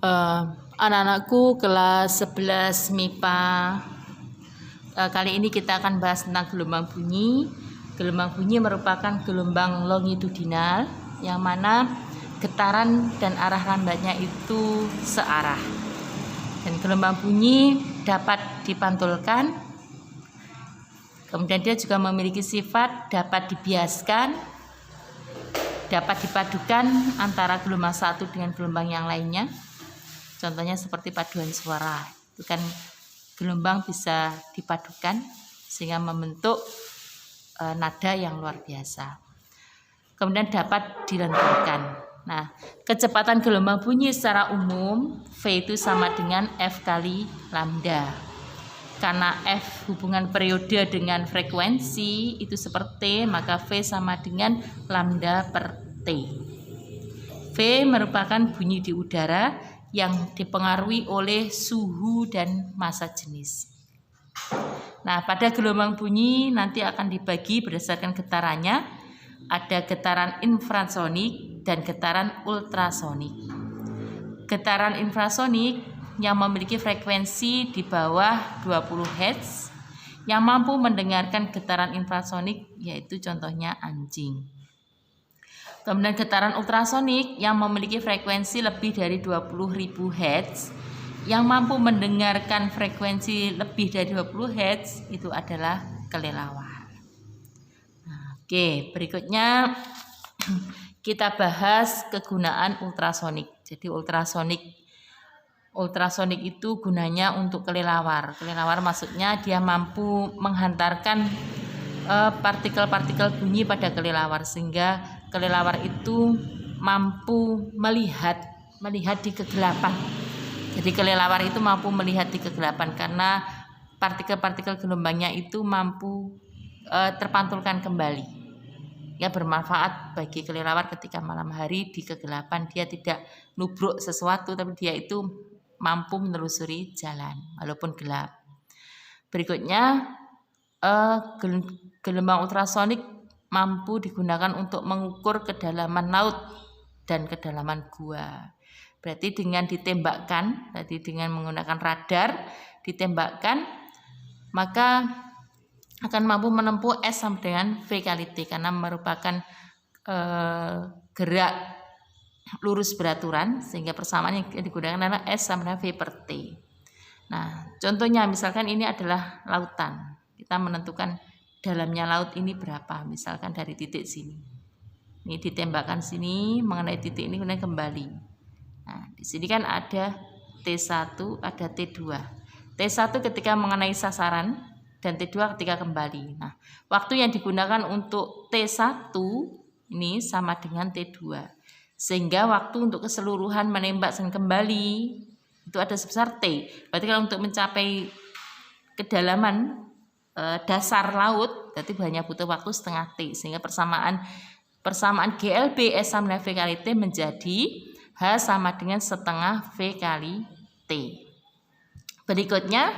Anak-anakku kelas 11 MIPA. Kali ini kita akan bahas tentang gelombang bunyi. Gelombang bunyi merupakan gelombang longitudinal yang mana getaran dan arah lambatnya itu searah. Dan gelombang bunyi dapat dipantulkan. Kemudian dia juga memiliki sifat dapat dibiaskan, dapat dipadukan antara gelombang satu dengan gelombang yang lainnya. Contohnya seperti paduan suara, itu kan gelombang bisa dipadukan sehingga membentuk nada yang luar biasa. Kemudian dapat dilenturkan. Nah, kecepatan gelombang bunyi secara umum V itu sama dengan F kali lambda. Karena F hubungan periode dengan frekuensi itu seperti, maka V sama dengan lambda per T. V merupakan bunyi di udara yang dipengaruhi oleh suhu dan massa jenis. Nah, pada gelombang bunyi nanti akan dibagi berdasarkan getarannya. Ada getaran infrasonik dan getaran ultrasonik. Getaran infrasonik yang memiliki frekuensi di bawah 20 Hz yang mampu mendengarkan getaran infrasonik, yaitu contohnya anjing. Kemudian getaran ultrasonik yang memiliki frekuensi lebih dari 20.000 Hz yang mampu mendengarkan frekuensi lebih dari 20 Hz itu adalah kelelawar. Nah, oke, berikutnya kita bahas kegunaan ultrasonik. Jadi ultrasonik itu gunanya untuk kelelawar. Kelelawar maksudnya dia mampu menghantarkan partikel-partikel bunyi pada kelelawar sehingga kelelawar itu mampu melihat di kegelapan. Jadi kelelawar itu mampu melihat di kegelapan karena partikel-partikel gelombangnya itu mampu terpantulkan kembali. Ya, bermanfaat bagi kelelawar ketika malam hari di kegelapan, dia tidak nubruk sesuatu tapi dia itu mampu menelusuri jalan walaupun gelap. Berikutnya gelombang ultrasonik mampu digunakan untuk mengukur kedalaman laut dan kedalaman gua. Berarti dengan ditembakkan, berarti dengan menggunakan radar ditembakkan, maka akan mampu menempuh S sama dengan V kali T karena merupakan gerak lurus beraturan sehingga persamaan yang digunakan adalah S sama dengan V per T. Nah, contohnya misalkan ini adalah lautan. Kita menentukan dalamnya laut ini berapa, misalkan dari titik sini. Ini ditembakkan sini, mengenai titik ini kemudian kembali. Nah, di sini kan ada T1, ada T2. T1 ketika mengenai sasaran dan T2 ketika kembali. Nah, waktu yang digunakan untuk T1 ini sama dengan T2. Sehingga waktu untuk keseluruhan menembak dan kembali itu ada sebesar T. Berarti kalau untuk mencapai kedalaman dasar laut berarti hanya butuh waktu setengah T, sehingga persamaan GLB S sama dengan V kali T menjadi H sama dengan setengah V kali T. Berikutnya,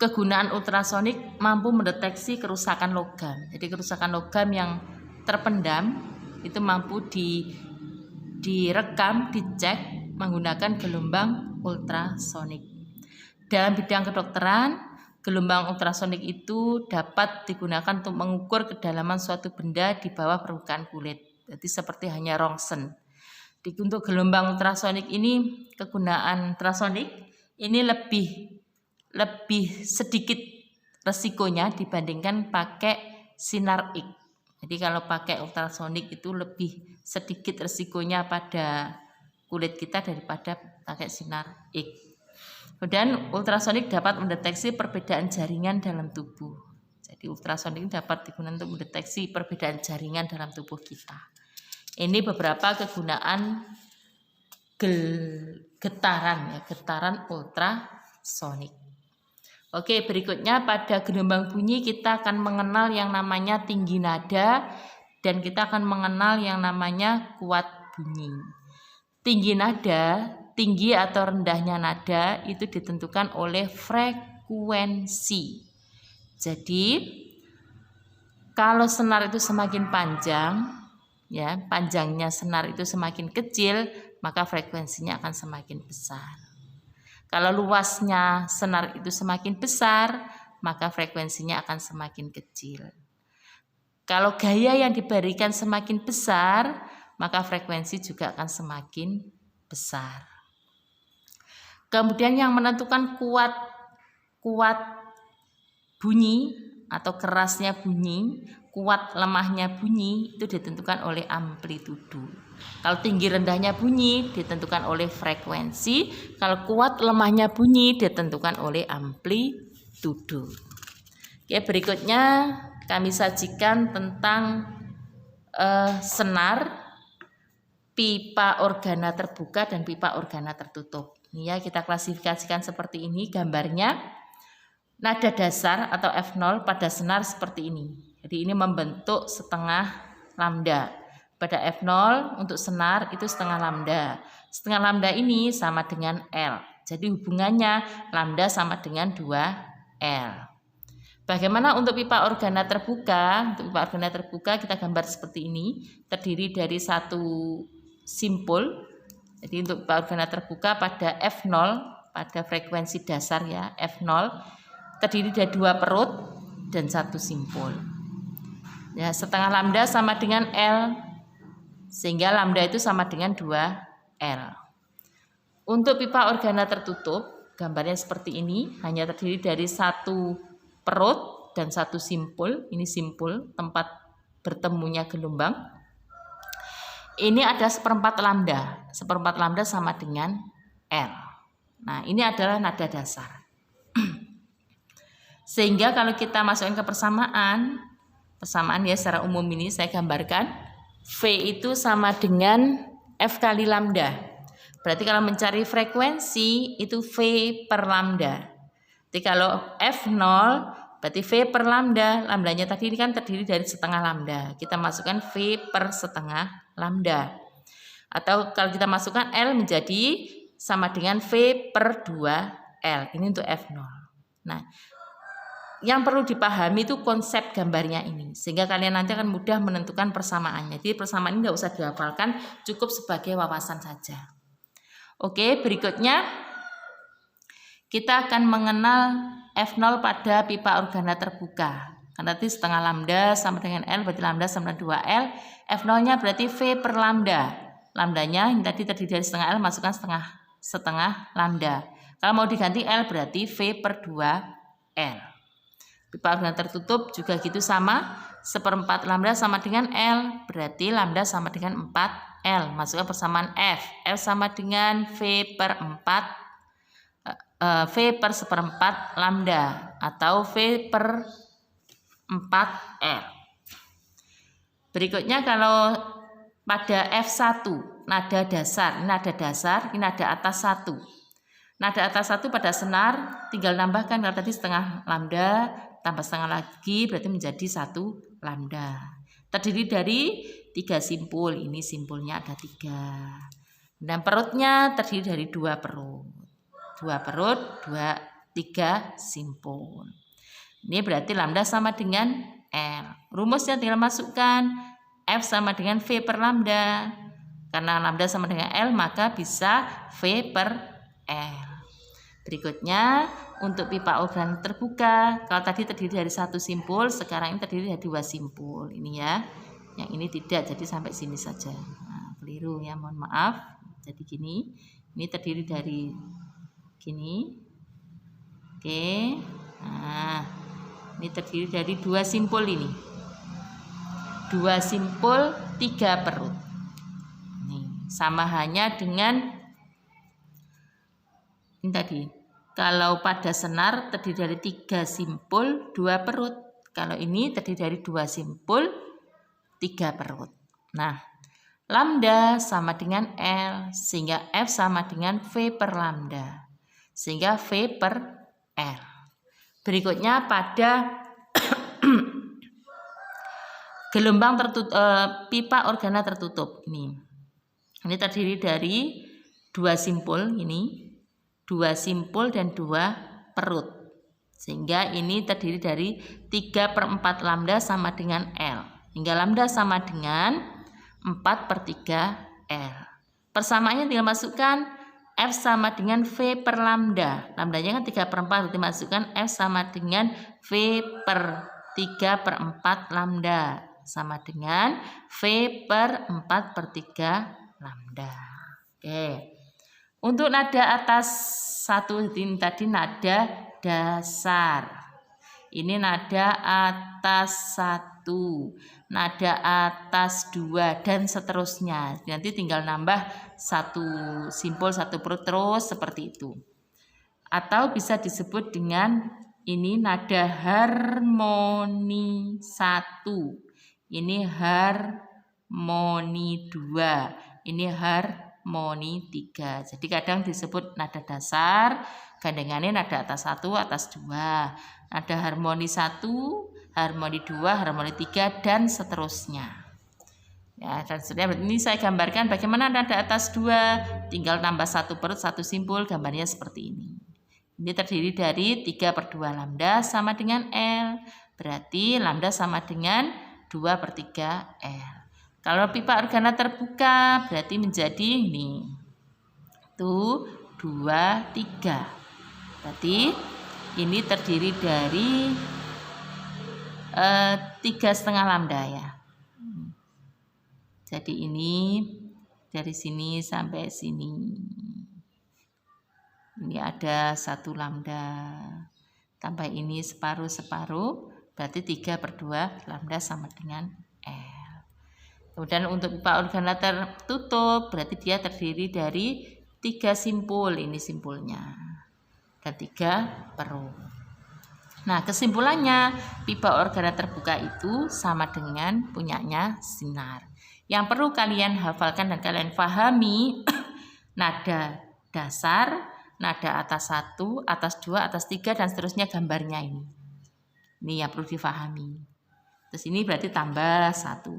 kegunaan ultrasonik mampu mendeteksi kerusakan logam. Jadi kerusakan logam yang terpendam itu mampu direkam, dicek menggunakan gelombang ultrasonik. Dalam bidang kedokteran, gelombang ultrasonik itu dapat digunakan untuk mengukur kedalaman suatu benda di bawah permukaan kulit. Jadi seperti hanya rongsen. Untuk gelombang ultrasonik ini, kegunaan ultrasonik ini lebih sedikit resikonya dibandingkan pakai sinar X. Jadi kalau pakai ultrasonik itu lebih sedikit resikonya pada kulit kita daripada pakai sinar X. Kemudian ultrasonik dapat mendeteksi perbedaan jaringan dalam tubuh. Jadi ultrasonik dapat digunakan untuk mendeteksi perbedaan jaringan dalam tubuh kita. Ini beberapa kegunaan getaran ultrasonik. Oke, berikutnya pada gelombang bunyi kita akan mengenal yang namanya tinggi nada dan kita akan mengenal yang namanya kuat bunyi. Tinggi nada, tinggi atau rendahnya nada itu ditentukan oleh frekuensi. Jadi kalau senar itu semakin panjang, ya, panjangnya senar itu semakin kecil, maka frekuensinya akan semakin besar. Kalau luasnya senar itu semakin besar, maka frekuensinya akan semakin kecil. Kalau gaya yang diberikan semakin besar, maka frekuensi juga akan semakin besar. Kemudian yang menentukan kuat bunyi atau kerasnya bunyi, kuat lemahnya bunyi itu ditentukan oleh amplitudo. Kalau tinggi rendahnya bunyi ditentukan oleh frekuensi, kalau kuat lemahnya bunyi ditentukan oleh amplitudo. Oke, berikutnya kami sajikan tentang senar, pipa organa terbuka dan pipa organa tertutup. Ini ya, kita klasifikasikan seperti ini gambarnya. Nada dasar atau F0 pada senar seperti ini. Jadi ini membentuk setengah lambda. Pada F0 untuk senar itu setengah lambda. Setengah lambda ini sama dengan L. Jadi hubungannya lambda sama dengan 2L. Bagaimana untuk pipa organa terbuka? Untuk pipa organa terbuka kita gambar seperti ini. Terdiri dari satu simpul. Jadi untuk pipa organa terbuka pada F0, pada frekuensi dasar ya, F0, terdiri dari 2 perut dan 1 simpul. Ya, setengah lambda sama dengan L, sehingga lambda itu sama dengan 2L. Untuk pipa organa tertutup, gambarnya seperti ini, hanya terdiri dari 1 perut dan 1 simpul. Ini simpul, tempat bertemunya gelombang. Ini ada 1/4 lambda. 1/4 lambda sama dengan L. Nah, ini adalah nada dasar. Sehingga kalau kita masukkan ke persamaan ya secara umum ini saya gambarkan, V itu sama dengan F kali lambda. Berarti kalau mencari frekuensi itu V per lambda. Jadi kalau F0 berarti V per lambda, lambdanya tadi ini kan terdiri dari setengah lambda. Kita masukkan V per setengah lambda. Atau kalau kita masukkan L menjadi sama dengan V per 2L. Ini untuk F0. Nah, yang perlu dipahami itu konsep gambarnya ini, sehingga kalian nanti akan mudah menentukan persamaannya. Jadi persamaan ini tidak usah dihafalkan, cukup sebagai wawasan saja. Oke, berikutnya kita akan mengenal F0 pada pipa organa terbuka. Karena nanti setengah lambda sama dengan L, berarti lambda sama dengan 2L. F0-nya berarti V per lambda. Lambdanya yang tadi terdiri dari setengah L, masukkan setengah lambda. Kalau mau diganti L berarti V per 2L. Pipa organa tertutup juga gitu sama, 1/4 lambda sama dengan L, berarti lambda sama dengan 4L. Masukkan persamaan F. F sama dengan V per 1/4 lambda atau V per 4L. Berikutnya kalau pada F1, nada dasar, ini nada atas 1. Nada atas 1 pada senar tinggal nambahkan, kalau tadi setengah lambda tambah setengah lagi berarti menjadi 1 lambda. Terdiri dari 3 simpul. Ini simpulnya ada 3. Dan perutnya terdiri dari 2 perut. 3 simpul. Ini berarti lambda sama dengan L. Rumusnya tinggal masukkan F sama dengan V per lambda. Karena lambda sama dengan L maka bisa V per L. Berikutnya untuk pipa organa terbuka, kalau tadi terdiri dari 1 simpul, sekarang ini terdiri dari 2 simpul. Ini ya, yang ini tidak, jadi sampai sini saja. Nah, keliru ya, mohon maaf. Jadi gini, ini terdiri dari gini. Oke, nah ini terdiri dari 2 simpul ini. 2 simpul, 3 perut. Ini sama hanya dengan ini tadi. Kalau pada senar terdiri dari 3 simpul, 2 perut. Kalau ini terdiri dari 2 simpul, 3 perut. Nah, lambda sama dengan L, sehingga F sama dengan V per lambda. Sehingga V per L. Berikutnya pada gelombang tertutup, pipa organa tertutup. Ini terdiri dari 2 simpul ini. 2 simpul dan 2 perut, sehingga ini terdiri dari 3/4 lambda sama dengan L, hingga lambda sama dengan 4/3 L. Persamaannya tinggal masukkan F sama dengan V per lambda. Lambdanya kan 3/4, berarti masukkan F sama dengan V per 3/4 lambda. Sama dengan V per 4/3 lambda. Oke. Untuk nada atas 1 ini tadi nada dasar. Ini nada atas 1, nada atas 2, dan seterusnya. Nanti tinggal nambah 1 simpul 1 perut terus seperti itu. Atau bisa disebut dengan ini nada harmoni 1. Ini harmoni 2. Ini harmoni 3. Jadi kadang disebut nada dasar, gandengannya nada atas 1, atas 2. Ada harmoni 1, harmoni 2, harmoni 3, dan seterusnya. Ya, dan seterusnya. Ini saya gambarkan bagaimana nada atas 2. Tinggal tambah 1 perut, 1 simpul, gambarnya seperti ini. Ini terdiri dari 3/2 lambda sama dengan L. Berarti lambda sama dengan 2/3 L. Kalau pipa organa terbuka, berarti menjadi ini. Tuh, 2, 3. Berarti ini terdiri dari 3,5 lambda ya. Jadi ini dari sini sampai sini. Ini ada 1 lambda. Tambah ini separuh-separuh, berarti 3/2 lambda sama dengan L. Kemudian untuk pipa organa tertutup, berarti dia terdiri dari 3 simpul, ini simpulnya. Dan 3 perut. Nah, kesimpulannya pipa organa terbuka itu sama dengan punyanya sinar. Yang perlu kalian hafalkan dan kalian pahami nada dasar, nada atas 1, atas 2, atas 3, dan seterusnya gambarnya ini. Ini yang perlu difahami. Terus ini berarti tambah 1,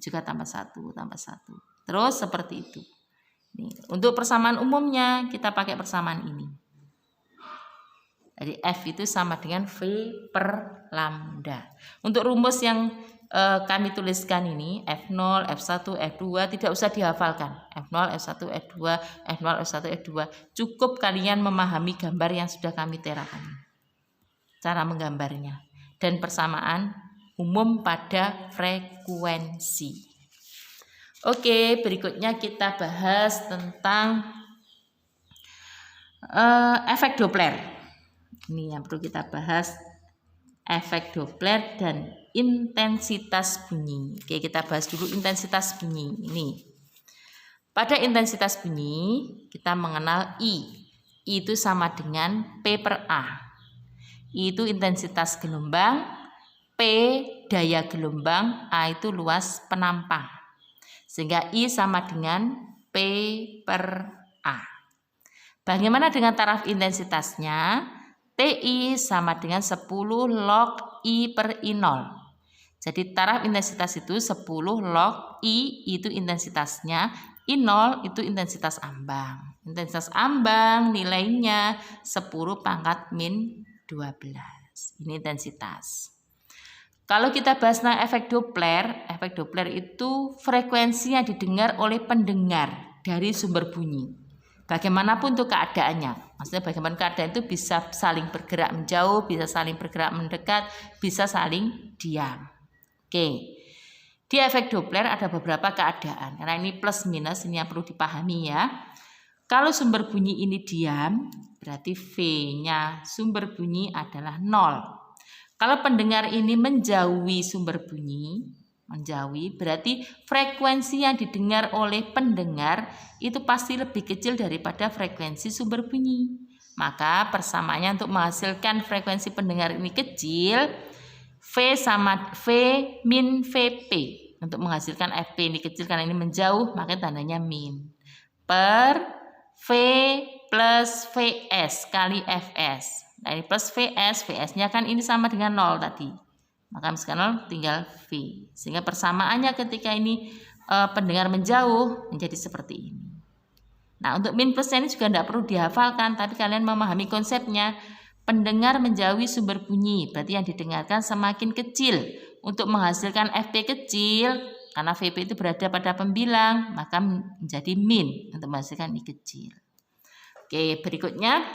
juga tambah 1, tambah 1. Terus seperti itu. Nih, untuk persamaan umumnya kita pakai persamaan ini. Jadi F itu sama dengan V per lambda. Untuk rumus yang kami tuliskan ini, F0, F1, F2 tidak usah dihafalkan. F0, F1, F2, F0, F1, F2. Cukup kalian memahami gambar yang sudah kami terakan. Cara menggambarnya. Dan persamaan umum pada frekuensi. Oke, berikutnya kita bahas tentang efek Doppler. Ini yang perlu kita bahas, efek Doppler dan intensitas bunyi. Oke, kita bahas dulu intensitas bunyi. Ini. Pada intensitas bunyi, kita mengenal I. I itu sama dengan P per A. I itu intensitas gelombang, P daya gelombang, A itu luas penampang. Sehingga I sama dengan P per A. Bagaimana dengan taraf intensitasnya? TI sama dengan 10 log I per I0. Jadi taraf intensitas itu 10 log I itu intensitasnya, I0 itu intensitas ambang. Intensitas ambang nilainya 10 pangkat min 12. Ini intensitas. Kalau kita bahas tentang efek Doppler itu frekuensi yang didengar oleh pendengar dari sumber bunyi. Bagaimanapun untuk keadaannya, maksudnya bagaimana keadaan itu bisa saling bergerak menjauh, bisa saling bergerak mendekat, bisa saling diam. Oke, di efek Doppler ada beberapa keadaan, karena ini plus minus, ini yang perlu dipahami ya. Kalau sumber bunyi ini diam, berarti V-nya sumber bunyi adalah 0. Kalau pendengar ini menjauhi sumber bunyi, berarti frekuensi yang didengar oleh pendengar itu pasti lebih kecil daripada frekuensi sumber bunyi. Maka persamaannya untuk menghasilkan frekuensi pendengar ini kecil, V sama V min VP. Untuk menghasilkan FP ini kecil karena ini menjauh, maka tandanya min. Per V plus VS kali Fs. Nah, ini plus VS, VS-nya kan ini sama dengan 0 tadi. Maka misalkan 0 tinggal V. Sehingga persamaannya ketika ini pendengar menjauh menjadi seperti ini. Nah, untuk min plusnya ini juga tidak perlu dihafalkan, tapi kalian memahami konsepnya. Pendengar menjauhi sumber bunyi, berarti yang didengarkan semakin kecil. Untuk menghasilkan FP kecil, Karena VP itu berada pada pembilang, maka menjadi min untuk menghasilkan I kecil. Oke, berikutnya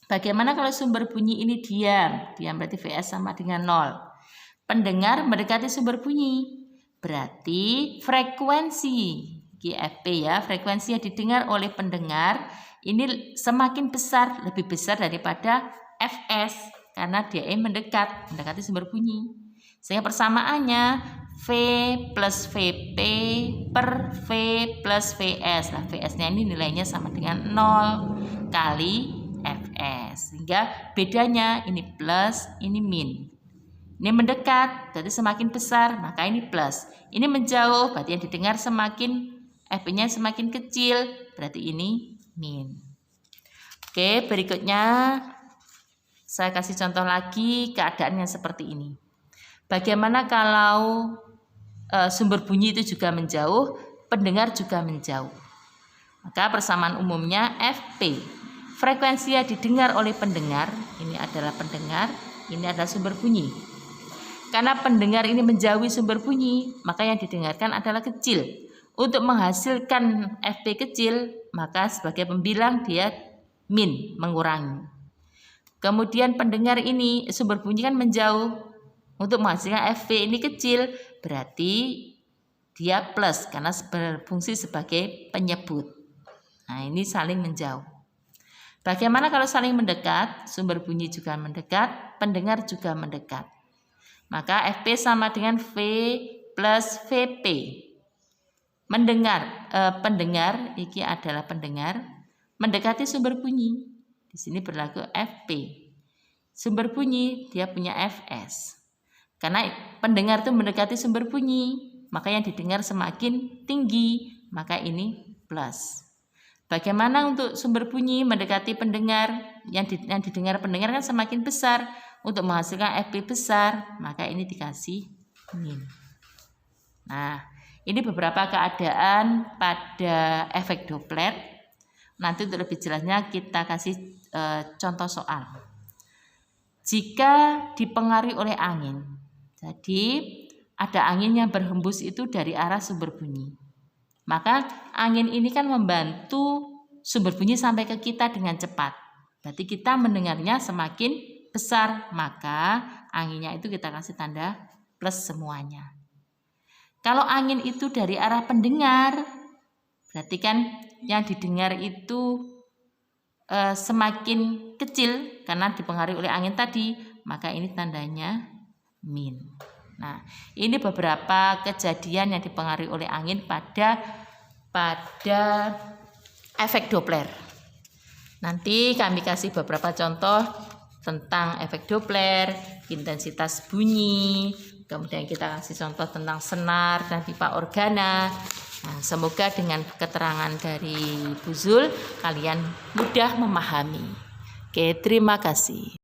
bagaimana kalau sumber bunyi ini diam? Diam berarti VS sama dengan 0. Pendengar mendekati sumber bunyi. Berarti frekuensi GFP ya, frekuensi yang didengar oleh pendengar ini semakin besar, lebih besar daripada FS karena dia mendekati sumber bunyi. Sehingga persamaannya V plus VP per V plus VS. Nah, VS-nya ini nilainya sama dengan 0 kali FS. Sehingga bedanya ini plus, ini min. Ini mendekat, berarti semakin besar, maka ini plus. Ini menjauh, berarti yang didengar semakin, FP-nya semakin kecil, berarti ini min. Oke, berikutnya saya kasih contoh lagi keadaannya seperti ini. Bagaimana kalau sumber bunyi itu juga menjauh, pendengar juga menjauh? Maka persamaan umumnya FP. Frekuensi yang didengar oleh pendengar, ini adalah pendengar, ini adalah sumber bunyi. Karena pendengar ini menjauhi sumber bunyi, maka yang didengarkan adalah kecil. Untuk menghasilkan FP kecil, maka sebagai pembilang dia min, mengurangi. Kemudian pendengar ini, sumber bunyi kan menjauh. Untuk menghasilkan FP ini kecil, berarti dia plus karena berfungsi sebagai penyebut. Nah, ini saling menjauh. Bagaimana kalau saling mendekat? Sumber bunyi juga mendekat, pendengar juga mendekat. Maka FP sama dengan V plus VP. Pendengar, ini adalah pendengar, mendekati sumber bunyi. Di sini berlaku FP. Sumber bunyi dia punya FS. Karena pendengar itu mendekati sumber bunyi, maka yang didengar semakin tinggi, maka ini plus. Bagaimana untuk sumber bunyi mendekati pendengar, yang didengar pendengar kan semakin besar, untuk menghasilkan FP besar, maka ini dikasih min. Nah, ini beberapa keadaan pada efek Doppler. Nanti untuk lebih jelasnya kita kasih contoh soal. Jika dipengaruhi oleh angin, jadi ada angin yang berhembus itu dari arah sumber bunyi. Maka angin ini kan membantu sumber bunyi sampai ke kita dengan cepat. Berarti kita mendengarnya semakin besar, maka anginnya itu kita kasih tanda plus semuanya. Kalau angin itu dari arah pendengar, berarti kan yang didengar itu semakin kecil karena dipengaruhi oleh angin tadi, maka ini tandanya min. Nah, ini beberapa kejadian yang dipengaruhi oleh angin pada efek Doppler. Nanti kami kasih beberapa contoh tentang efek Doppler, intensitas bunyi, kemudian kita kasih contoh tentang senar dan pipa organa. Nah, semoga dengan keterangan dari Bu Zul kalian mudah memahami. Oke, terima kasih.